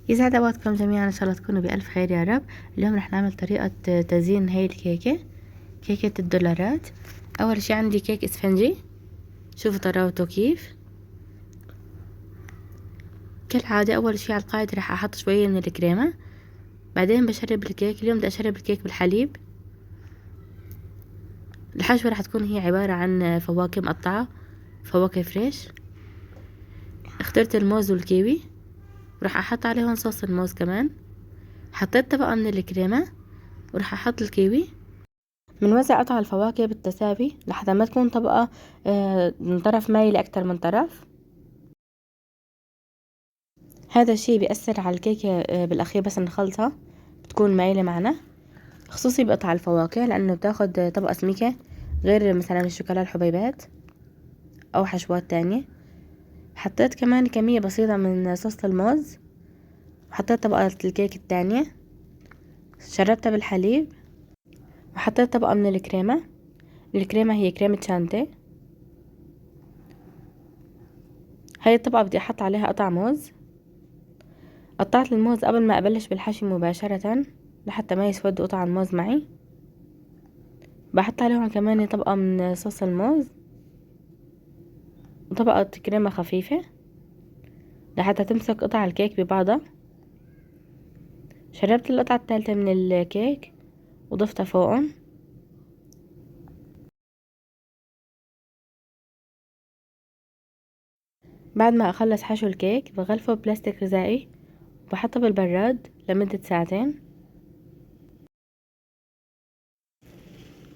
يسعد اوقاتكم جميعا، ان شاء الله تكونوا بألف خير يا رب. اليوم رح نعمل طريقة تزيين هاي الكيكة، كيكة الدولارات. اول شي عندي كيك اسفنجي، شوفوا طراوته كيف. كالعادة اول شي على القاعدة رح احط شوية من الكريمة، بعدين بشرب الكيك. اليوم بدي اشرب الكيك بالحليب. الحشوة رح تكون هي عبارة عن فواكه مقطعة، فواكه فريش. اخترت الموز والكيوي، ورح احط عليهم صوص الموز كمان. حطيت طبقة من الكريمة ورح احط الكيوي. بنوزع قطع الفواكه بالتساوي لحتى ما تكون طبقة من طرف مايل اكتر من طرف. هذا الشي بيأثر على الكيكة بالاخير، بس نخلطها بتكون مايلة معنا، خصوصي بقطع الفواكه لانه بتاخد طبقة سميكة غير مثلا الشوكولا الحبيبات او حشوات تانية. حطيت كمان كمية بسيطة من صوص الموز، وحطيت طبقة الكيك التانية، شربتها بالحليب، وحطيت طبقة من الكريمة. الكريمة هي كريمة شانتيه. هاي الطبقة بدي احط عليها قطع موز. قطعت الموز قبل ما ابلش بالحشي مباشرة لحتى ما يسود قطع الموز معي. بحط عليهم كمان طبقة من صوص الموز وطبقة كريمة خفيفة لحتى تمسك قطع الكيك ببعضها. شربت القطعة الثالثة من الكيك وضفتها فوقهم. بعد ما اخلص حشو الكيك بغلفه بلاستيك غذائي وبحطه بالبراد لمدة ساعتين.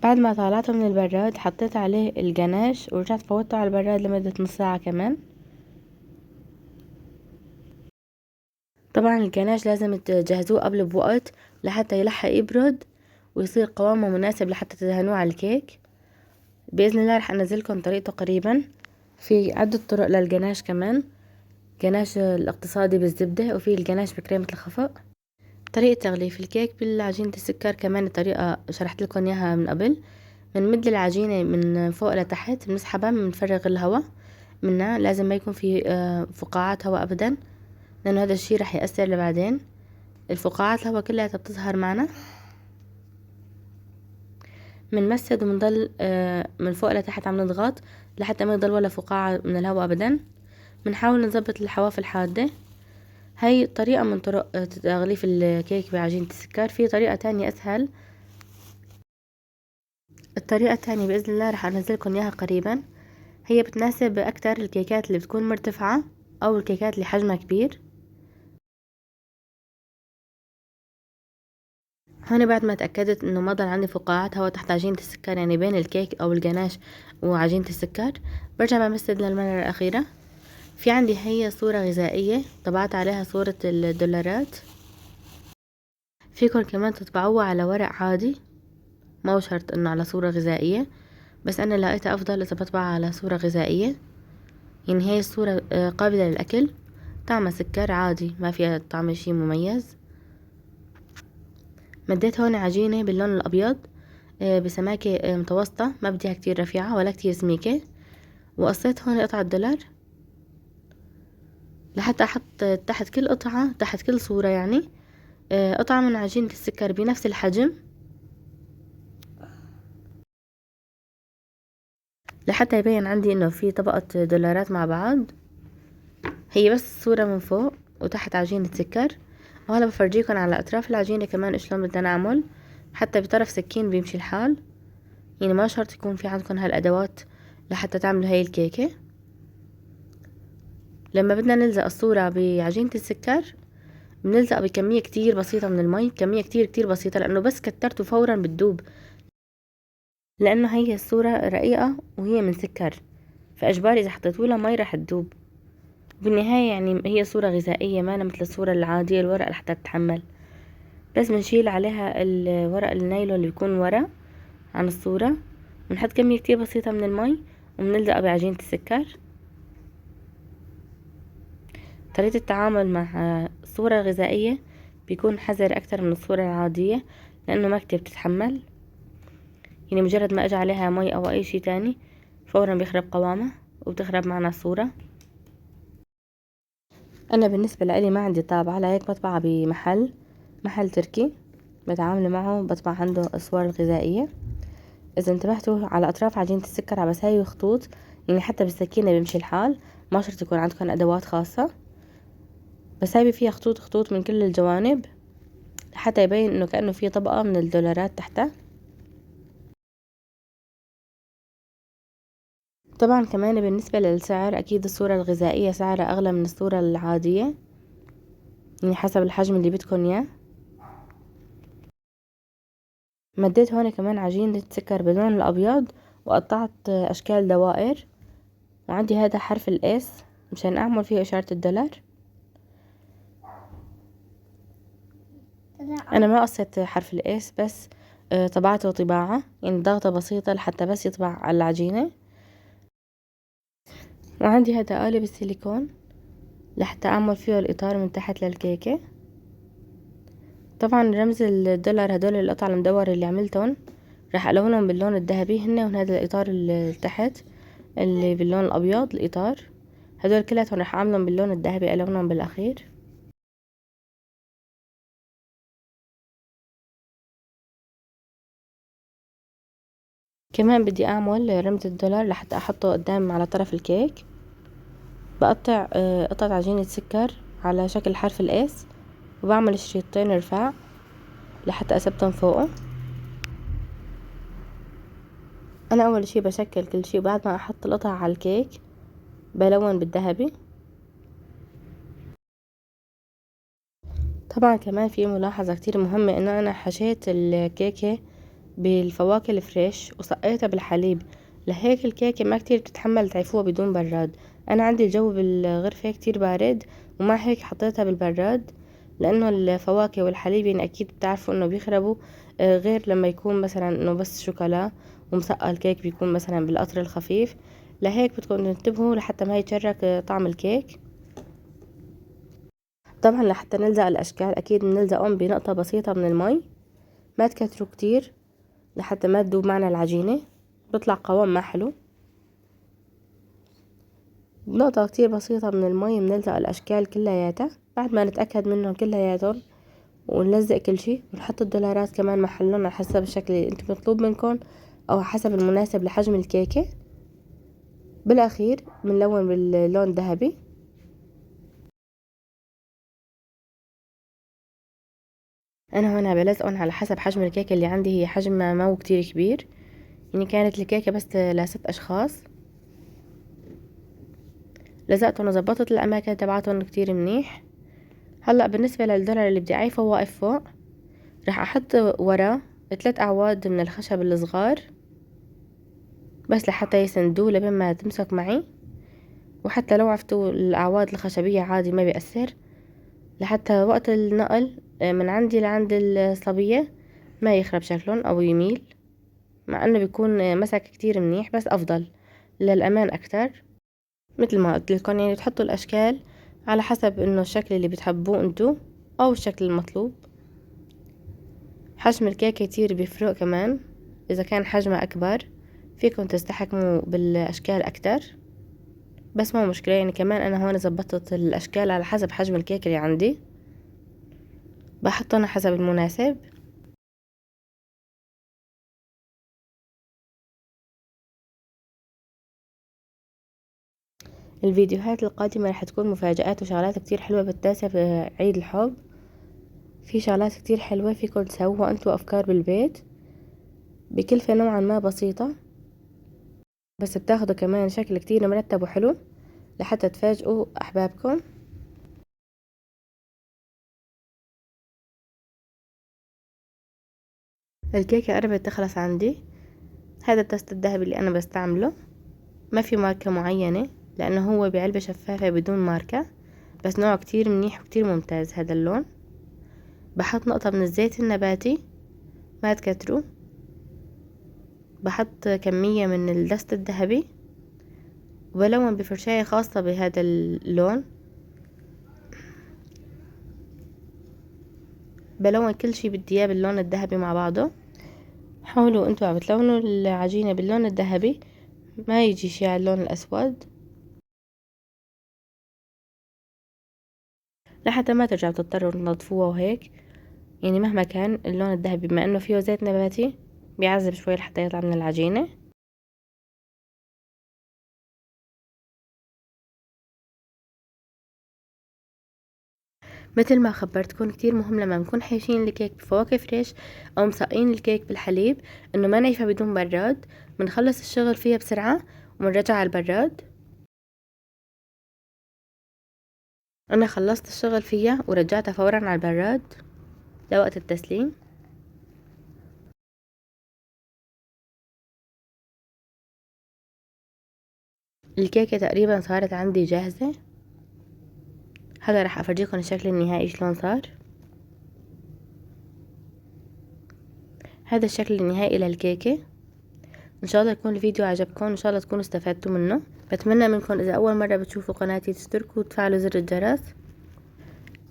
بعد ما طلعته من البراد حطيت عليه الجناش ورجعت فوتته على البراد لمدة نص ساعة كمان. طبعا الجناش لازم تجهزوه قبل بوقت لحتى يلحق يبرد ويصير قوامه مناسب لحتى تدهنوه على الكيك. بإذن الله رح انزلكم طريقته قريبا. في عدة طرق للجناش كمان، جناش الاقتصادي بالزبدة، وفي الجناش بكريمة الخفق. طريقة تغليف الكيك بالعجينة السكر كمان الطريقة شرحت لكم اياها من قبل. بنمد العجينة من فوق لتحت، بنسحبها، بنفرغ الهواء منها. لازم ما يكون في فقاعات هواء ابدا، لانه هذا الشي رح يأثر لبعدين. الفقاعات الهواء كلها بتظهر معنا. بنمسد وبنضل من فوق لتحت عم نضغط لحتى ما يضل ولا فقاعة من الهواء ابدا. بنحاول نظبط الحواف الحادة. هاي طريقة من طرق تغليف الكيك بعجينة السكر. في طريقة تانية اسهل. الطريقة التانية بإذن الله رح انزلكم اياها قريبا. هي بتناسب اكتر الكيكات اللي بتكون مرتفعة او الكيكات اللي حجمها كبير. هون بعد ما تأكدت انه ما ضل عندي فقاعات هواء تحت عجينة السكر، يعني بين الكيك او الجناش وعجينة السكر، برجع بمسد للمرة الأخيرة. في عندي هي صورة غذائية طبعت عليها صورة الدولارات. فيكن كمان تطبعوها على ورق عادي، ما هو شرط انه على صورة غذائية، بس انا لقيتها افضل اذا بطبعها على صورة غذائية. يعني هي الصورة قابلة للأكل، طعمها سكر عادي، ما فيها طعم شي مميز. مديت هون عجينة باللون الأبيض بسماكة متوسطة، ما بديها كتير رفيعة ولا كتير سميكة. وقصيت هون قطعة دولار لحتى أحط تحت كل قطعة، تحت كل صورة يعني قطعة من عجينة السكر بنفس الحجم، لحتى يبين عندي انه في طبقة دولارات مع بعض. هي بس صورة من فوق وتحت عجينة سكر. وهلا بفرجيكم على اطراف العجينة كمان شلون بدنا نعمل، حتى بطرف سكين بيمشي الحال. يعني ما شرط يكون في عندكم هالادوات لحتى تعملوا هاي الكيكة. لما بدنا نلزق الصورة بعجينة السكر بنلزق بكمية كتير بسيطة من المي، كمية كتير بسيطة، لانه بس كترته فورا بتدوب، لانه هي الصورة رقيقة وهي من سكر، فاجباري اذا حطيتوا مي رح تدوب. بالنهاية يعني هي صورة غذائية، ما مثل الصورة العادية الورق لحتى تتحمل. بس بنشيل عليها الورق النايلون اللي بيكون ورا عن الصورة، بنحط كمية كتير بسيطة من المي وبنلزقها بعجينة السكر. طريقة التعامل مع صورة غذائية بيكون حذر أكتر من الصورة العادية، لأنه ما كتير بتتحمل. يعني مجرد ما أجي عليها مي أو أي شي تاني فورا بيخرب قوامها وبتخرب معنا الصورة. انا بالنسبة لي ما عندي طابعة، لهيك بطبعها محل تركي بتعامل معه، بطبع عنده الصور الغذائية. اذا انتبهتوا على اطراف عجينة السكر عم بساوي خطوط، يعني حتى بالسكينة بيمشي الحال، ما شرط يكون عندكم ادوات خاصة، بساوي فيها خطوط من كل الجوانب حتى يبين انه كأنه في طبقة من الدولارات تحتها. طبعا كمان بالنسبة للسعر، اكيد الصورة الغذائية سعرها اغلى من الصورة العادية، يعني حسب الحجم اللي بدكم اياه. مديت هون كمان عجينة سكر باللون الابيض وقطعت اشكال دوائر، وعندي هذا حرف الاس مشان اعمل فيه اشارة الدولار. انا ما قصيت حرف الاس، بس طبعته طباعة، يعني ضغطة بسيطة لحتى بس يطبع على العجينة. وعندي هذا قالب السيليكون لحتى اعمل فيه الاطار من تحت للكيكة. طبعا رمز الدولار هدول القطع المدورة اللي عملتهم راح الونهم باللون الذهبي، هن وهذا الاطار اللي تحت اللي باللون الابيض الاطار، هدول كلاتهم راح اعملهم باللون الذهبي الونهم بالاخير. كمان بدي اعمل رمز الدولار لحتى احطه قدام على طرف الكيك. بقطع قطعة عجينة سكر على شكل حرف الاس، وبعمل شريطين رفاع لحتى اثبتهم فوقه. انا اول شي بشكل كل شي، بعد ما احط القطع على الكيك بلون بالذهبي. طبعا كمان في ملاحظة كتير مهمة، انه انا حشيت الكيكة بالفواكه الفريش وسقيتها بالحليب، لهيك الكيكة ما كتير بتتحمل تعيفوها بدون براد. انا عندي الجو بالغرفة كتير بارد، ومع هيك حطيتها بالبراد، لانه الفواكه والحليب يعني اكيد بتعرفوا انه بيخربوا، غير لما يكون مثلا انه بس شوكولا ومسقى الكيك بيكون مثلا بالقطر الخفيف. لهيك بدكم تنتبهوا لحتى ما يتشرك طعم الكيك. طبعا لحتى نلزق الاشكال اكيد بنلزقهم بنقطة بسيطة من المي، ما تكتروا كتير لحتى ما تذوب معنا العجينة، بيطلع قوام ما حلو. بنقطة كتير بسيطة من المي بنلزق الاشكال كلياتها، بعد ما نتأكد منهم كلياتهم ونلزق كل شي، ونحط الدولارات كمان محلهم على حسب الشكل اللي انتم مطلوب منكم او حسب المناسب لحجم الكيكة. بالاخير بنلون باللون الذهبي. انا هنا بلزقهم على حسب حجم الكيكة اللي عندي، هي حجم ما هو كتير كبير، يعني كانت الكيكة بس ل6 اشخاص. لزقتهم وظبطت الاماكن تبعتهم كتير منيح. هلا بالنسبة للدولار اللي بدي اعيفه واقف فوق، راح احط وراه 3 اعواد من الخشب الصغار، بس لحتى يسندوه لبين ما تمسك معي، وحتى لو عفتوا الاعواد الخشبية عادي ما بيأثر، لحتى وقت النقل من عندي لعند الصبية ما يخرب شكلهم او يميل، مع انه بيكون مسك كتير منيح، بس افضل للامان اكتر. مثل ما قلت لكم، يعني تحطوا الاشكال على حسب انه الشكل اللي بتحبوه انتو او الشكل المطلوب. حجم الكيكة كتير بيفرق كمان، اذا كان حجمها اكبر فيكم تستحكموا بالاشكال اكتر، بس مو مشكلة، يعني كمان انا هون زبطت الاشكال على حسب حجم الكيكة اللي عندي، بحطهم حسب المناسب. الفيديوهات القادمة رح تكون مفاجآت وشغلات كتير حلوة بتناسب عيد الحب. في شغلات كتير حلوة فيكم تسووها انتو، افكار بالبيت بكلفة نوعا ما بسيطة، بس بتاخدوا كمان شكل كتير مرتب وحلو لحتى تفاجئوا احبابكم. الكيكة قربت تخلص عندي. هذا التست الذهبي اللي انا بستعمله، ما في ماركة معينة لانه هو بعلبة شفافة بدون ماركة، بس نوع كتير منيح وكتير ممتاز هذا اللون. بحط نقطة من الزيت النباتي، ما تكتروا، بحط كمية من الدست الذهبي، وبلون بفرشاية خاصة بهذا اللون، بلون كل شي بدي اياه باللون الذهبي مع بعضه. حاولوا انتوا عم بتلونوا العجينة باللون الذهبي، ما يجي شي على اللون الاسود، لحتى ما ترجعوا تضطروا تنظفوها وهيك. يعني مهما كان اللون الذهبي بما انه فيه زيت نباتي بيعذب شوي لحتى يطلع من العجينة. مثل ما خبرتكم كتير مهم لما نكون حاشين الكيك بفواكه فريش او مسقين الكيك بالحليب انه ما نايفة بدون براد. بنخلص الشغل فيها بسرعة ومنرجع على البراد. انا خلصت الشغل فيها ورجعتها فورا على البراد لوقت التسليم. الكيكة تقريبا صارت عندي جاهزة. هلا راح افرجيكم الشكل النهائي شلون صار. هذا الشكل النهائي للكيكة. ان شاء الله يكون الفيديو عجبكم، ان شاء الله تكونوا استفدتوا منه. بتمنى منكم اذا اول مرة بتشوفوا قناتي تشتركوا وتفعلوا زر الجرس.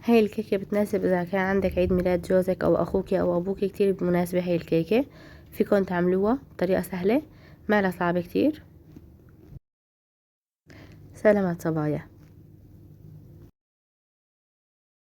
هاي الكيكة بتناسب اذا كان عندك عيد ميلاد جوزك او اخوك او ابوك، كتير مناسبة هاي الكيكة. فيكم تعملوها بطريقة سهلة ما لها صعبة كتير. سلامات صبايا.